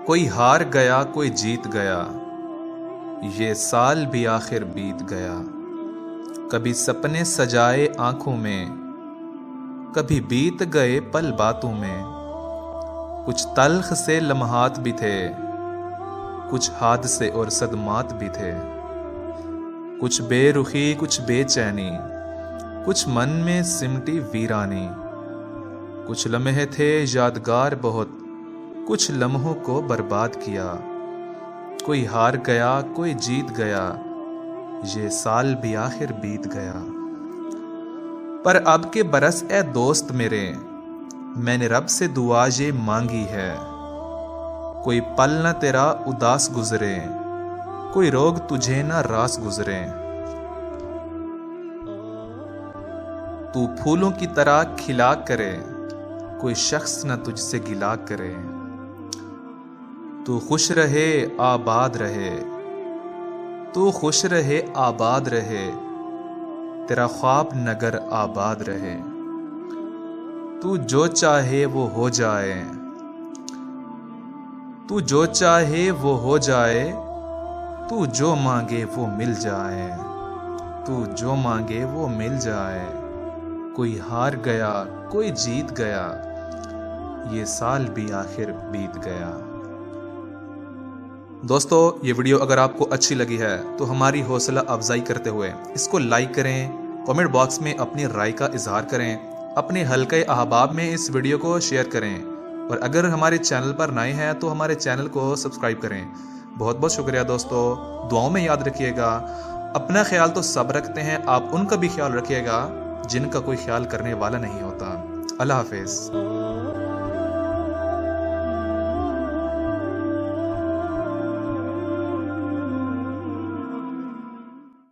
کوئی ہار گیا کوئی جیت گیا، یہ سال بھی آخر بیت گیا۔ کبھی سپنے سجائے آنکھوں میں، کبھی بیت گئے پل باتوں میں۔ کچھ تلخ سے لمحات بھی تھے، کچھ حادثے اور صدمات بھی تھے۔ کچھ بے رخی کچھ بے چینی، کچھ من میں سمٹی ویرانی۔ کچھ لمحے تھے یادگار بہت، کچھ لمحوں کو برباد کیا۔ کوئی ہار گیا کوئی جیت گیا، یہ سال بھی آخر بیت گیا۔ پر اب کے برس اے دوست میرے، میں نے رب سے دعا یہ مانگی ہے، کوئی پل نہ تیرا اداس گزرے، کوئی روگ تجھے نہ راس گزرے۔ تو پھولوں کی طرح کھلا کرے، کوئی شخص نہ تجھ سے گلا کرے۔ تو خوش رہے آباد رہے، تو خوش رہے آباد رہے، تیرا خواب نگر آباد رہے۔ تو جو چاہے وہ ہو جائے، تو جو چاہے وہ ہو جائے، تو جو مانگے وہ مل جائے، تو جو مانگے وہ مل جائے۔ کوئی ہار گیا کوئی جیت گیا، یہ سال بھی آخر بیت گیا۔ دوستو، یہ ویڈیو اگر آپ کو اچھی لگی ہے تو ہماری حوصلہ افزائی کرتے ہوئے اس کو لائک کریں، کامنٹ باکس میں اپنی رائے کا اظہار کریں، اپنے حلقۂ احباب میں اس ویڈیو کو شیئر کریں، اور اگر ہمارے چینل پر نئے ہیں تو ہمارے چینل کو سبسکرائب کریں۔ بہت بہت شکریہ دوستو، دعاؤں میں یاد رکھیے گا۔ اپنا خیال تو سب رکھتے ہیں، آپ ان کا بھی خیال رکھیے گا جن کا کوئی خیال کرنے والا نہیں ہوتا۔ اللہ حافظ۔